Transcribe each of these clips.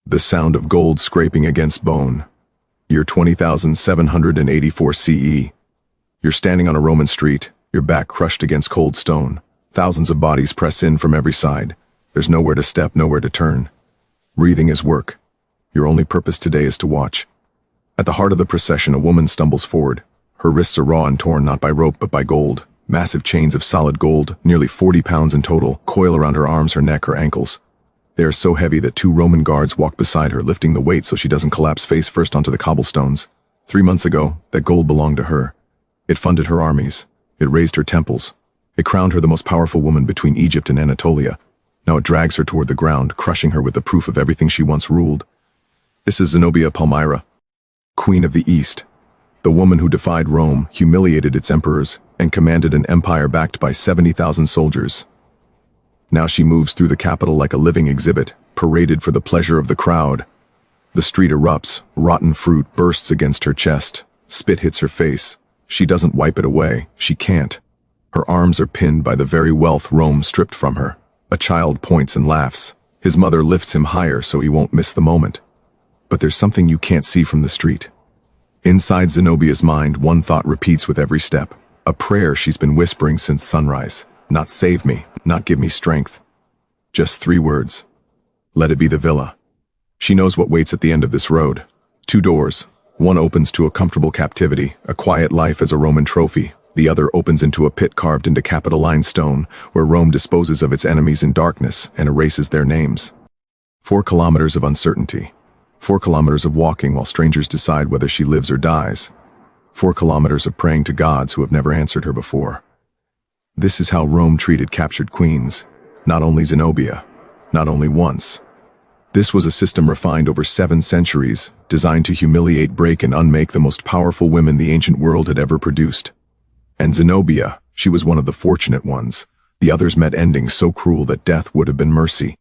The sound of gold scraping against bone. Year 20,784 CE. You're standing on a Roman street, your back crushed against cold stone. Thousands of bodies press in from every side. There's nowhere to step, nowhere to turn. Breathing is work. Your only purpose today is to watch. At the heart of the procession, a woman stumbles forward. Her wrists are raw and torn not by rope but by gold. Massive chains of solid gold, nearly 40 pounds in total, coil around her arms, her neck, her ankles. They are so heavy that 2 Roman guards walk beside her, lifting the weight so she doesn't collapse face first onto the cobblestones. 3 months ago, that gold belonged to her. It funded her armies. It raised her temples. It crowned her the most powerful woman between Egypt and Anatolia. Now it drags her toward the ground, crushing her with the proof of everything she once ruled. This is Zenobia Palmyra, Queen of the East. The woman who defied Rome, humiliated its emperors, and commanded an empire backed by 70,000 soldiers. Now she moves through the capital like a living exhibit, paraded for the pleasure of the crowd. The street erupts, rotten fruit bursts against her chest, spit hits her face. She doesn't wipe it away, she can't. Her arms are pinned by the very wealth Rome stripped from her. A child points and laughs. His mother lifts him higher so he won't miss the moment. But there's something you can't see from the street. Inside Zenobia's mind, one thought repeats with every step. A prayer she's been whispering since sunrise. Not save me, not give me strength. Just 3 words. Let it be the villa. She knows what waits at the end of this road. 2 doors. One opens to a comfortable captivity, a quiet life as a Roman trophy. The other opens into a pit carved into Capitoline stone, where Rome disposes of its enemies in darkness and erases their names. 4 kilometers of uncertainty. 4 kilometers of walking while strangers decide whether she lives or dies. 4 kilometers of praying to gods who have never answered her before. This is how Rome treated captured queens. Not only Zenobia. Not only once. This was a system refined over 7 centuries, designed to humiliate, break, and unmake the most powerful women the ancient world had ever produced. And Zenobia, she was one of the fortunate ones. The others met endings so cruel that death would have been mercy.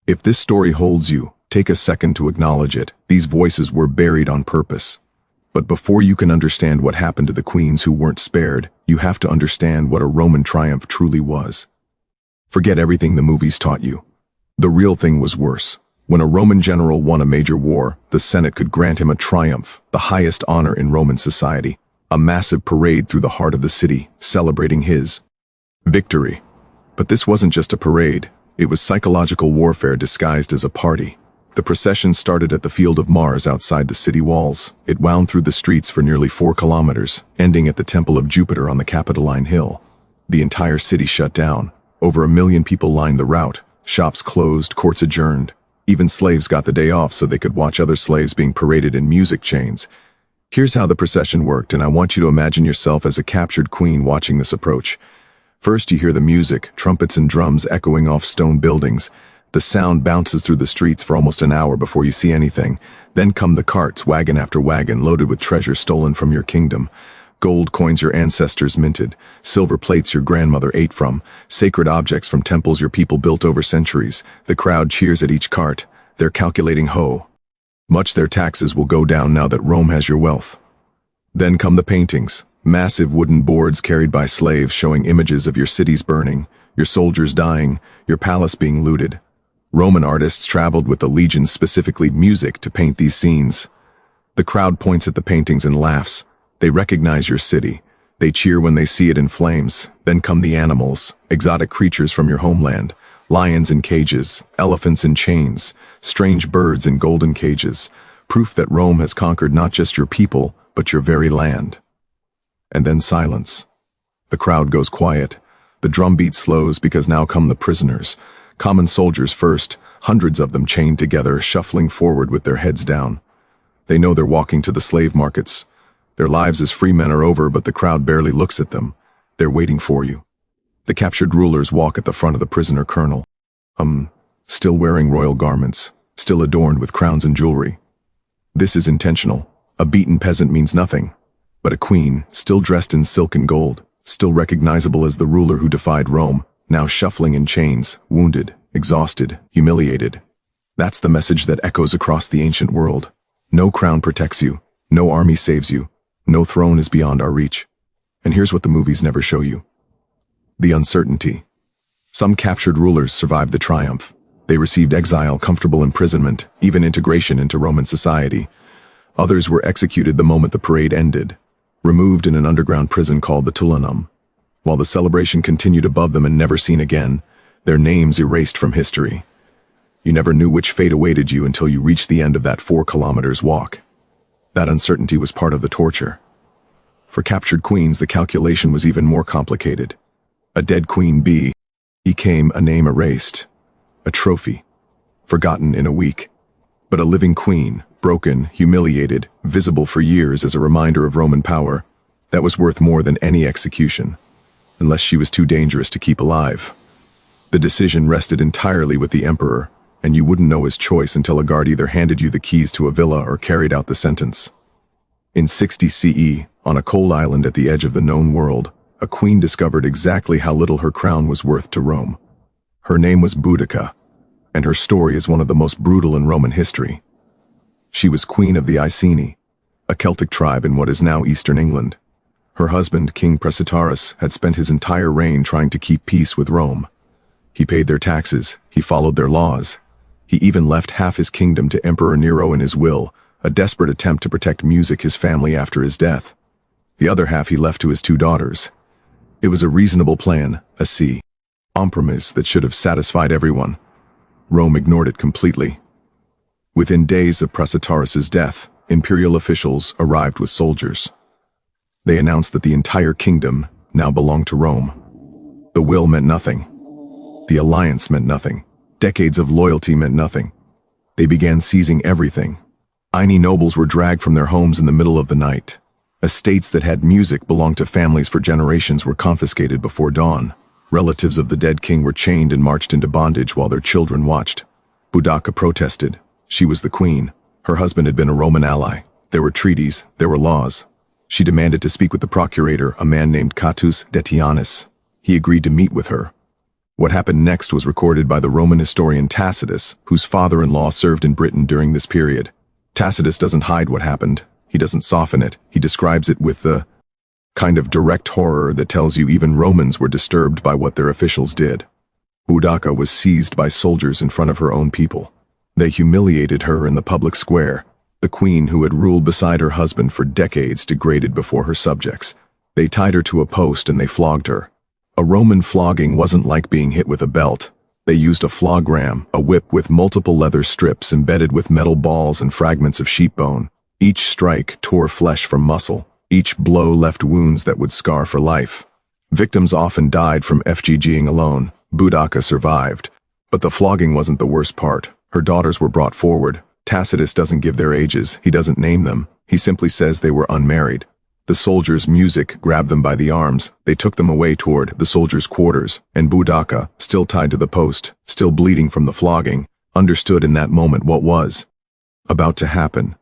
If this story holds you, take a second to acknowledge it. These voices were buried on purpose. But before you can understand what happened to the queens who weren't spared, you have to understand what a Roman triumph truly was. Forget everything the movies taught you. The real thing was worse. When a Roman general won a major war, the Senate could grant him a triumph, the highest honor in Roman society. A massive parade through the heart of the city, celebrating his victory. But this wasn't just a parade. It was psychological warfare disguised as a party. The procession started at the Field of Mars outside the city walls. It wound through the streets for nearly 4 kilometers, ending at the Temple of Jupiter on the Capitoline Hill. The entire city shut down. Over 1 million people lined the route. Shops closed, courts adjourned. Even slaves got the day off so they could watch other slaves being paraded in music chains. Here's how the procession worked, and I want you to imagine yourself as a captured queen watching this approach. First, you hear the music, trumpets and drums echoing off stone buildings. The sound bounces through the streets for almost an hour before you see anything. Then come the carts, wagon after wagon, loaded with treasure stolen from your kingdom. Gold coins your ancestors minted, silver plates your grandmother ate from, sacred objects from temples your people built over centuries. The crowd cheers at each cart. They're calculating much their taxes will go down now that Rome has your wealth. Then come the paintings, massive wooden boards carried by slaves showing images of your cities burning, your soldiers dying, your palace being looted. Roman artists traveled with the legions, specifically music, to paint these scenes. The crowd points at the paintings and laughs. They recognize your city. They cheer when they see it in flames. Then come the animals, exotic creatures from your homeland. Lions in cages, elephants in chains, strange birds in golden cages. Proof that Rome has conquered not just your people, but your very land. And then silence. The crowd goes quiet. The drumbeat slows because now come the prisoners. Common soldiers first, hundreds of them chained together, shuffling forward with their heads down. They know they're walking to the slave markets. Their lives as free men are over, but the crowd barely looks at them. They're waiting for you. The captured rulers walk at the front of the prisoner colonel. Still wearing royal garments, still adorned with crowns and jewelry. This is intentional. A beaten peasant means nothing. But a queen, still dressed in silk and gold, still recognizable as the ruler who defied Rome, now shuffling in chains, wounded, exhausted, humiliated. That's the message that echoes across the ancient world. No crown protects you. No army saves you. No throne is beyond our reach. And here's what the movies never show you. The uncertainty. Some captured rulers survived the triumph. They received exile, comfortable imprisonment, even integration into Roman society. Others were executed the moment the parade ended, removed in an underground prison called the Tullianum. While the celebration continued above them and never seen again, their names erased from history. You never knew which fate awaited you until you reached the end of that 4 kilometers walk. That uncertainty was part of the torture. For captured queens, the calculation was even more complicated. A dead queen bee became a name erased, a trophy, forgotten in a week. But a living queen, broken, humiliated, visible for years as a reminder of Roman power, that was worth more than any execution, unless she was too dangerous to keep alive. The decision rested entirely with the emperor, and you wouldn't know his choice until a guard either handed you the keys to a villa or carried out the sentence. In 60 CE, on a cold island at the edge of the known world, a queen discovered exactly how little her crown was worth to Rome. Her name was Boudica, and her story is one of the most brutal in Roman history. She was queen of the Iceni, a Celtic tribe in what is now eastern England. Her husband, King Prasutaris, had spent his entire reign trying to keep peace with Rome. He paid their taxes, he followed their laws. He even left half his kingdom to Emperor Nero in his will, a desperate attempt to protect music his family after his death. The other half he left to his 2 daughters. It was a reasonable plan, a compromise that should have satisfied everyone. Rome ignored it completely. Within days of Prasutaris' death, imperial officials arrived with soldiers. They announced that the entire kingdom now belonged to Rome. The will meant nothing. The alliance meant nothing. Decades of loyalty meant nothing. They began seizing everything. Iceni nobles were dragged from their homes in the middle of the night. Estates that had music belonged to families for generations were confiscated before dawn. Relatives of the dead king were chained and marched into bondage while their children watched. Boudica protested. She was the queen. Her husband had been a Roman ally. There were treaties, there were laws. She demanded to speak with the procurator, a man named Catus Decianus. He agreed to meet with her. What happened next was recorded by the Roman historian Tacitus, whose father-in-law served in Britain during this period. Tacitus doesn't hide what happened. He doesn't soften it. He describes it with the kind of direct horror that tells you even Romans were disturbed by what their officials did. Boudica was seized by soldiers in front of her own people. They humiliated her in the public square. The queen who had ruled beside her husband for decades degraded before her subjects. They tied her to a post and they flogged her. A Roman flogging wasn't like being hit with a belt. They used a flogram, a whip with multiple leather strips embedded with metal balls and fragments of sheep bone. Each strike tore flesh from muscle. Each blow left wounds that would scar for life. Victims often died from FGGing alone. Boudica survived. But the flogging wasn't the worst part. Her daughters were brought forward. Tacitus doesn't give their ages. He doesn't name them. He simply says they were unmarried. The soldiers' music grabbed them by the arms. They took them away toward the soldiers' quarters, and Boudica, still tied to the post, still bleeding from the flogging, understood in that moment what was about to happen.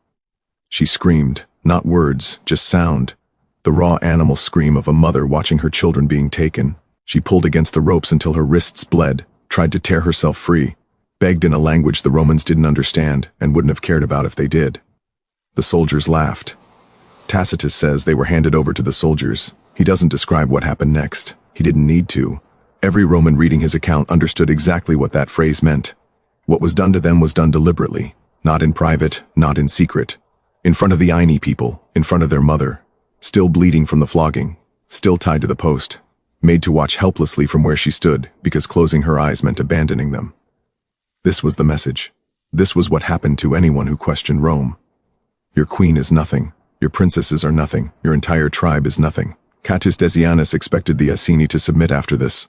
She screamed, not words, just sound. The raw animal scream of a mother watching her children being taken. She pulled against the ropes until her wrists bled, tried to tear herself free, begged in a language the Romans didn't understand and wouldn't have cared about if they did. The soldiers laughed. Tacitus says they were handed over to the soldiers. He doesn't describe what happened next. He didn't need to. Every Roman reading his account understood exactly what that phrase meant. What was done to them was done deliberately, not in private, not in secret. In front of the Iceni people, in front of their mother, still bleeding from the flogging, still tied to the post, made to watch helplessly from where she stood because closing her eyes meant abandoning them. This was the message. This was what happened to anyone who questioned Rome. Your queen is nothing. Your princesses are nothing. Your entire tribe is nothing. Catus Decianus expected the Iceni to submit after this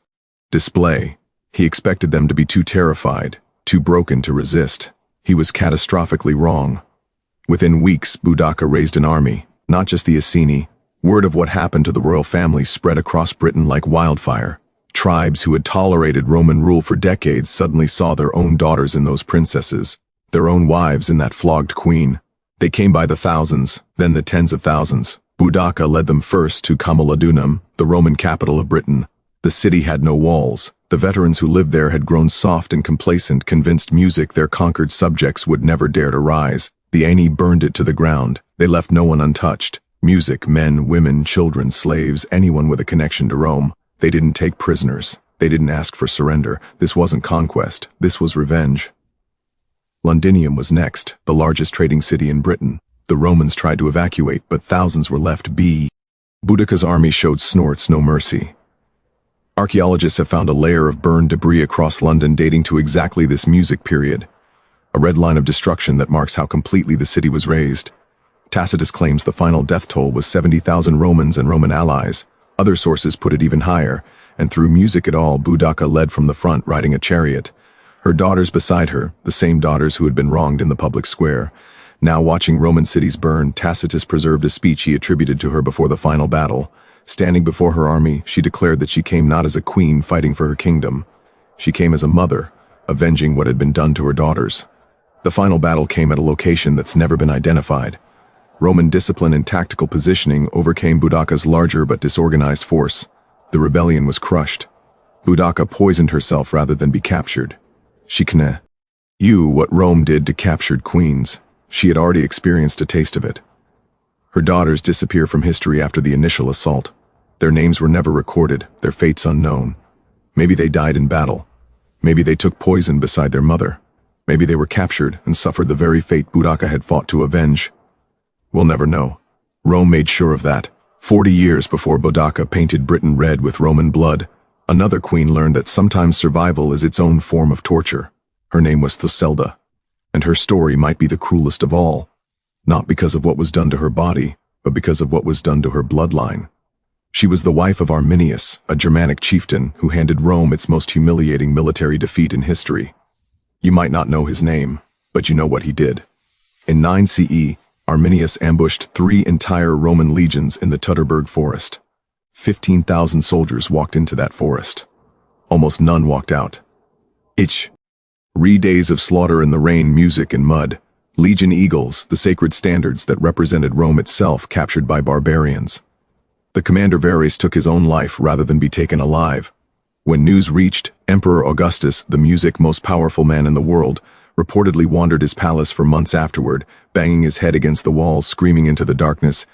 display. He expected them to be too terrified, too broken to resist. He was catastrophically wrong. Within weeks, Boudica raised an army, not just the Iceni. Word of what happened to the royal family spread across Britain like wildfire. Tribes who had tolerated Roman rule for decades suddenly saw their own daughters in those princesses, their own wives in that flogged queen. They came by the thousands, then the tens of thousands. Boudica led them first to Camulodunum, the Roman capital of Britain. The city had no walls. The veterans who lived there had grown soft and complacent, convinced music their conquered subjects would never dare to rise. The Iceni burned it to the ground. They left no one untouched. Music, men, women, children, slaves, anyone with a connection to Rome. They didn't take prisoners. They didn't ask for surrender. This wasn't conquest. This was revenge. Londinium was next, the largest trading city in Britain. The Romans tried to evacuate, but thousands were left. Boudica's army showed snorts no mercy. Archaeologists have found a layer of burned debris across London dating to exactly this music period, a red line of destruction that marks how completely the city was razed. Tacitus claims the final death toll was 70,000 Romans and Roman allies. Other sources put it even higher, and through music it all, Boudica led from the front riding a chariot. Her daughters beside her, the same daughters who had been wronged in the public square. Now watching Roman cities burn, Tacitus preserved a speech he attributed to her before the final battle. Standing before her army, she declared that she came not as a queen fighting for her kingdom. She came as a mother, avenging what had been done to her daughters. The final battle came at a location that's never been identified. Roman discipline and tactical positioning overcame Boudica's larger but disorganized force. The rebellion was crushed. Boudica poisoned herself rather than be captured. She can do what Rome did to captured queens. She had already experienced a taste of it. Her daughters disappear from history after the initial assault. Their names were never recorded, their fates unknown. Maybe they died in battle. Maybe they took poison beside their mother. Maybe they were captured and suffered the very fate Boudica had fought to avenge. We'll never know. Rome made sure of that. 40 years before Boudica painted Britain red with Roman blood, another queen learned that sometimes survival is its own form of torture. Her name was Thusnelda, and her story might be the cruelest of all, not because of what was done to her body, but because of what was done to her bloodline. She was the wife of Arminius, a Germanic chieftain who handed Rome its most humiliating military defeat in history. You might not know his name, but you know what he did. In 9 CE, Arminius ambushed 3 entire Roman legions in the Teutoburg forest. 15,000 soldiers walked into that forest. Almost none walked out. 3 days of slaughter in the rain, music, and mud. Legion eagles, the sacred standards that represented Rome itself, captured by barbarians. The commander Varus took his own life rather than be taken alive. When news reached, Emperor Augustus, the most powerful man in the world, reportedly wandered his palace for months afterward, banging his head against the walls, screaming into the darkness,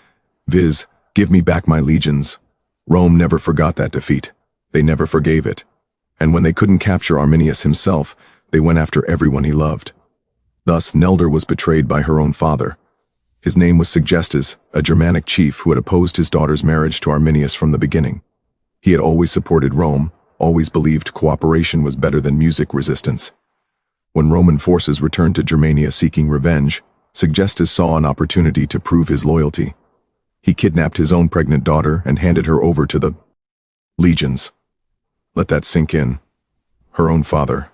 "Give me back my legions." Rome never forgot that defeat. They never forgave it. And when they couldn't capture Arminius himself, they went after everyone he loved. Thus, Nelder was betrayed by her own father. His name was Segestus, a Germanic chief who had opposed his daughter's marriage to Arminius from the beginning. He had always supported Rome, always believed cooperation was better than music resistance. When Roman forces returned to Germania seeking revenge, Segestus saw an opportunity to prove his loyalty. He kidnapped his own pregnant daughter and handed her over to the legions. Let that sink in. Her own father.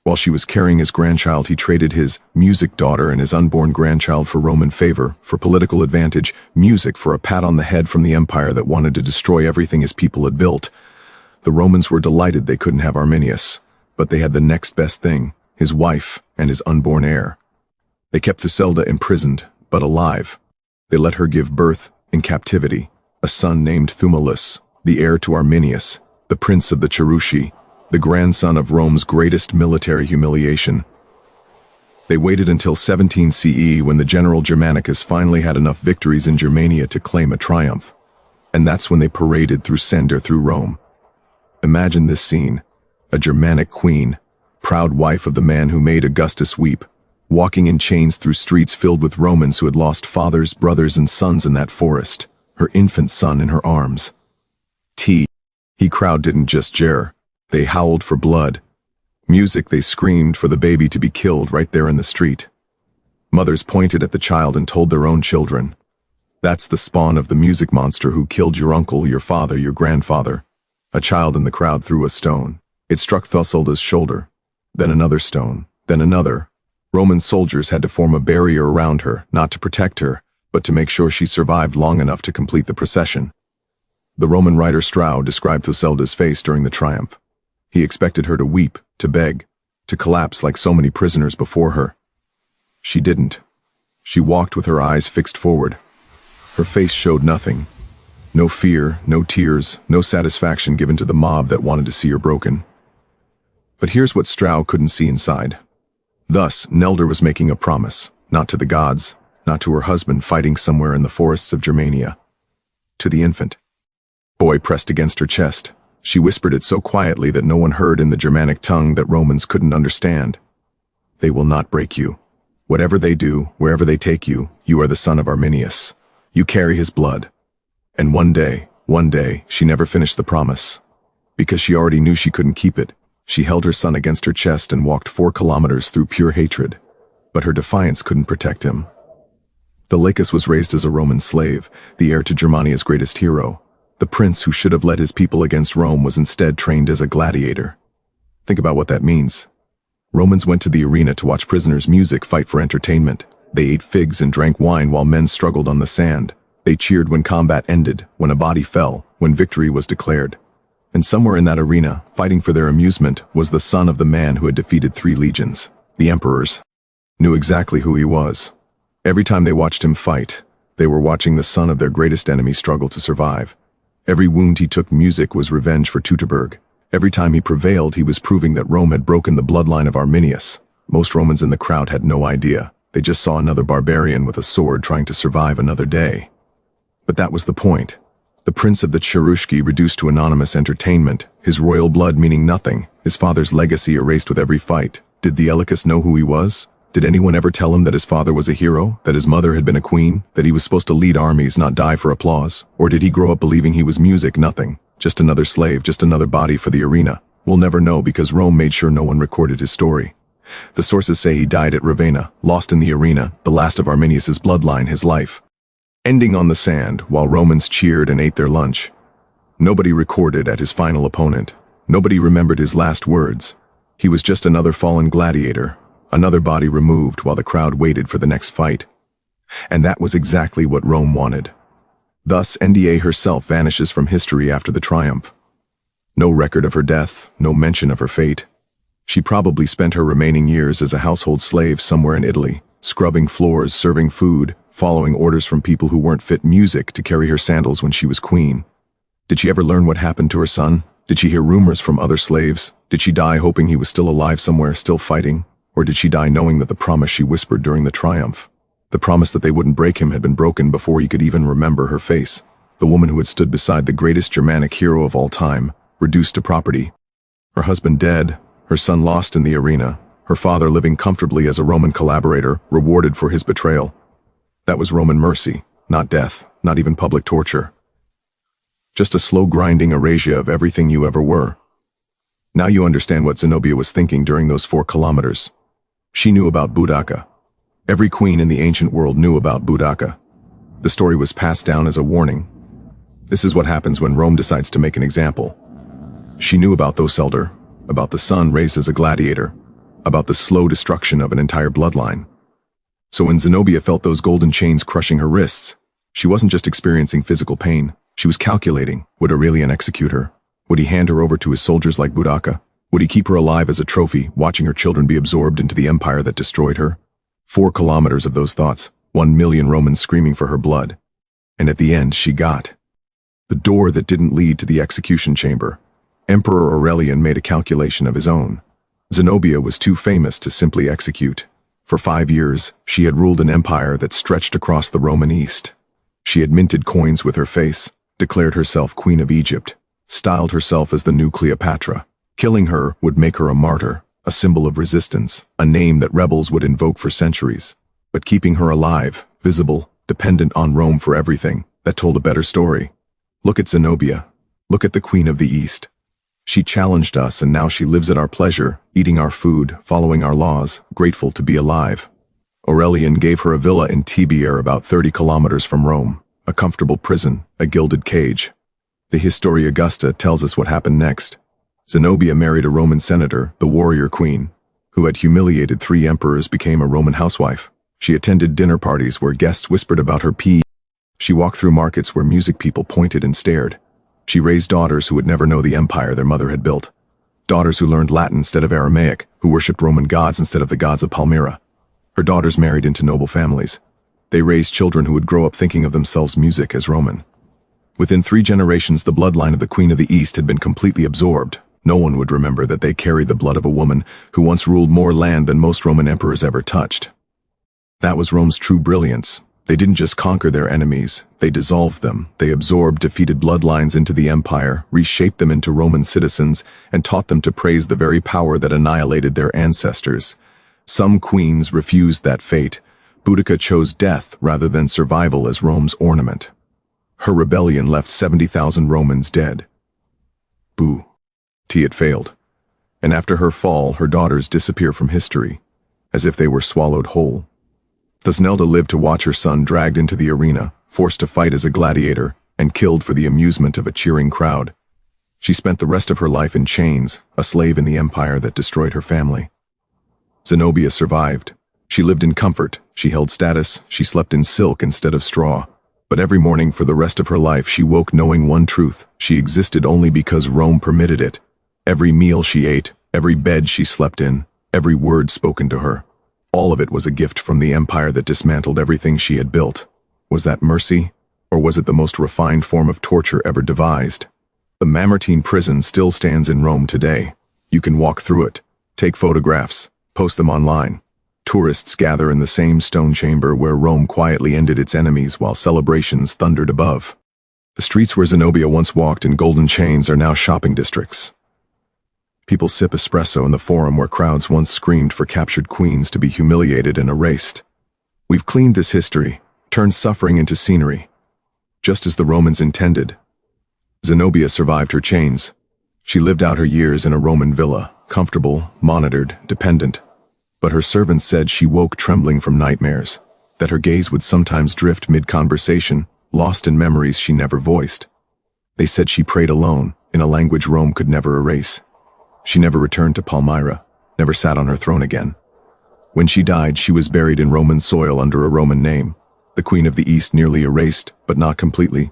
While she was carrying his grandchild, he traded his music daughter and his unborn grandchild for Roman favor, for political advantage, music for a pat on the head from the empire that wanted to destroy everything his people had built. The Romans were delighted they couldn't have Arminius, but they had the next best thing, his wife and his unborn heir. They kept Thusnelda imprisoned, but alive. They let her give birth, in captivity, a son named Thumulus, the heir to Arminius, the prince of the Cherusci, the grandson of Rome's greatest military humiliation. They waited until 17 CE when the general Germanicus finally had enough victories in Germania to claim a triumph. And that's when they paraded through Rome. Imagine this scene, a Germanic queen, proud wife of the man who made Augustus weep, walking in chains through streets filled with Romans who had lost fathers, brothers, and sons in that forest, her infant son in her arms. He crowd didn't just jeer, they howled for blood. Music, they screamed for the baby to be killed right there in the street. Mothers pointed at the child and told their own children, "That's the spawn of the music monster who killed your uncle, your father, your grandfather." A child in the crowd threw a stone. It struck Thusnelda's shoulder. Then another stone, then another. Roman soldiers had to form a barrier around her, not to protect her, but to make sure she survived long enough to complete the procession. The Roman writer Strauss described Thusnelda's face during the triumph. He expected her to weep, to beg, to collapse like so many prisoners before her. She didn't. She walked with her eyes fixed forward. Her face showed nothing. No fear, no tears, no satisfaction given to the mob that wanted to see her broken. But here's what Strauss couldn't see inside. Thus, Nelder was making a promise, not to the gods, not to her husband fighting somewhere in the forests of Germania. To the infant. Boy pressed against her chest, She whispered it so quietly that no one heard in the Germanic tongue that Romans couldn't understand. They will not break you. Whatever they do, wherever they take you, you are the son of Arminius. You carry his blood. And one day, she never finished the promise. Because she already knew she couldn't keep it, she held her son against her chest and walked 4 kilometers through pure hatred. But her defiance couldn't protect him. Thelycus was raised as a Roman slave, the heir to Germania's greatest hero. The prince who should have led his people against Rome was instead trained as a gladiator. Think about what that means. Romans went to the arena to watch prisoners' music fight for entertainment. They ate figs and drank wine while men struggled on the sand. They cheered when combat ended, when a body fell, when victory was declared. And somewhere in that arena, fighting for their amusement, was the son of the man who had defeated 3 legions. The emperors knew exactly who he was. Every time they watched him fight, they were watching the son of their greatest enemy struggle to survive. Every wound he took music was revenge for Teutoburg. Every time he prevailed, he was proving that Rome had broken the bloodline of Arminius. Most Romans in the crowd had no idea. They just saw another barbarian with a sword trying to survive another day. But that was the point. The prince of the Cherusci reduced to anonymous entertainment, his royal blood meaning nothing, his father's legacy erased with every fight. Did Thelycus know who he was? Did anyone ever tell him that his father was a hero, that his mother had been a queen, that he was supposed to lead armies, not die for applause? Or did he grow up believing he was music, nothing, just another slave, just another body for the arena? We'll never know because Rome made sure no one recorded his story. The sources say he died at Ravenna, lost in the arena, the last of Arminius's bloodline, his life ending on the sand while Romans cheered and ate their lunch. Nobody recorded at his final opponent. Nobody remembered his last words. He was just another fallen gladiator, another body removed while the crowd waited for the next fight. And that was exactly what Rome wanted. Thus, NDA herself vanishes from history after the triumph. No record of her death, no mention of her fate. She probably spent her remaining years as a household slave somewhere in Italy, scrubbing floors, serving food, following orders from people who weren't fit music to carry her sandals when she was queen. Did she ever learn what happened to her son? Did she hear rumors from other slaves? Did she die hoping he was still alive somewhere, still fighting? Or did she die knowing that the promise she whispered during the triumph, the promise that they wouldn't break him, had been broken before he could even remember her face? The woman who had stood beside the greatest Germanic hero of all time, reduced to property. Her husband dead, her son lost in the arena, her father living comfortably as a Roman collaborator, rewarded for his betrayal. That was Roman mercy, not death, not even public torture. Just a slow grinding erasure of everything you ever were. Now you understand what Zenobia was thinking during those 4 kilometers. She knew about Boudica. Every queen in the ancient world knew about Boudica. The story was passed down as a warning. This is what happens when Rome decides to make an example. She knew about Thusnelda, about the son raised as a gladiator, about the slow destruction of an entire bloodline. So when Zenobia felt those golden chains crushing her wrists, she wasn't just experiencing physical pain. She was calculating, would Aurelian execute her? Would he hand her over to his soldiers like Boudica? Would he keep her alive as a trophy, watching her children be absorbed into the empire that destroyed her? 4 kilometers of those thoughts, 1 million Romans screaming for her blood. And at the end, she got the door that didn't lead to the execution chamber. Emperor Aurelian made a calculation of his own. Zenobia was too famous to simply execute. For 5 years, she had ruled an empire that stretched across the Roman East. She had minted coins with her face, declared herself Queen of Egypt, styled herself as the new Cleopatra. Killing her would make her a martyr, a symbol of resistance, a name that rebels would invoke for centuries. But keeping her alive, visible, dependent on Rome for everything, that told a better story. Look at Zenobia. Look at the Queen of the East. She challenged us, and now she lives at our pleasure, eating our food, following our laws, grateful to be alive. Aurelian gave her a villa in Tiberias about 30 kilometers from Rome, a comfortable prison, a gilded cage. The Historia Augusta tells us what happened next. Zenobia married a Roman senator, the warrior queen, who had humiliated 3 emperors, became a Roman housewife. She attended dinner parties where guests whispered about her pee. She walked through markets where music people pointed and stared. She raised daughters who would never know the empire their mother had built. Daughters who learned Latin instead of Aramaic, who worshipped Roman gods instead of the gods of Palmyra. Her daughters married into noble families. They raised children who would grow up thinking of themselves music as Roman. Within 3 generations, the bloodline of the Queen of the East had been completely absorbed. No one would remember that they carried the blood of a woman who once ruled more land than most Roman emperors ever touched. That was Rome's true brilliance. They didn't just conquer their enemies, they dissolved them. They absorbed defeated bloodlines into the empire, reshaped them into Roman citizens, and taught them to praise the very power that annihilated their ancestors. Some queens refused that fate. Boudica chose death rather than survival as Rome's ornament. Her rebellion left 70,000 Romans dead. It failed. And after her fall, her daughters disappear from history, as if they were swallowed whole. Thusnelda lived to watch her son dragged into the arena, forced to fight as a gladiator, and killed for the amusement of a cheering crowd. She spent the rest of her life in chains, a slave in the empire that destroyed her family. Zenobia survived. She lived in comfort, she held status, she slept in silk instead of straw. But every morning for the rest of her life she woke knowing one truth: she existed only because Rome permitted it. Every meal she ate, every bed she slept in, every word spoken to her, all of it was a gift from the empire that dismantled everything she had built. Was that mercy? Or was it the most refined form of torture ever devised? The Mamertine prison still stands in Rome today. You can walk through it, take photographs, post them online. Tourists gather in the same stone chamber where Rome quietly ended its enemies while celebrations thundered above. The streets where Zenobia once walked in golden chains are now shopping districts. People sip espresso in the forum where crowds once screamed for captured queens to be humiliated and erased. We've cleaned this history, turned suffering into scenery, just as the Romans intended. Zenobia survived her chains. She lived out her years in a Roman villa, comfortable, monitored, dependent. But her servants said she woke trembling from nightmares, that her gaze would sometimes drift mid-conversation, lost in memories she never voiced. They said she prayed alone, in a language Rome could never erase. She never returned to Palmyra, never sat on her throne again. When she died, she was buried in Roman soil under a Roman name, the Queen of the East nearly erased, but not completely.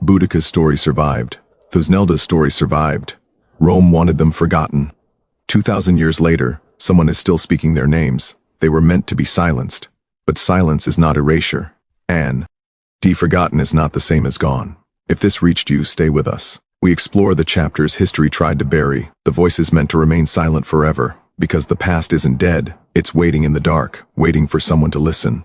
Boudica's story survived. Thusnelda's story survived. Rome wanted them forgotten. 2,000 years later, someone is still speaking their names. They were meant to be silenced. But silence is not erasure. And forgotten is not the same as gone. If this reached you, stay with us. We explore the chapters history tried to bury, the voices meant to remain silent forever, because the past isn't dead, it's waiting in the dark, waiting for someone to listen.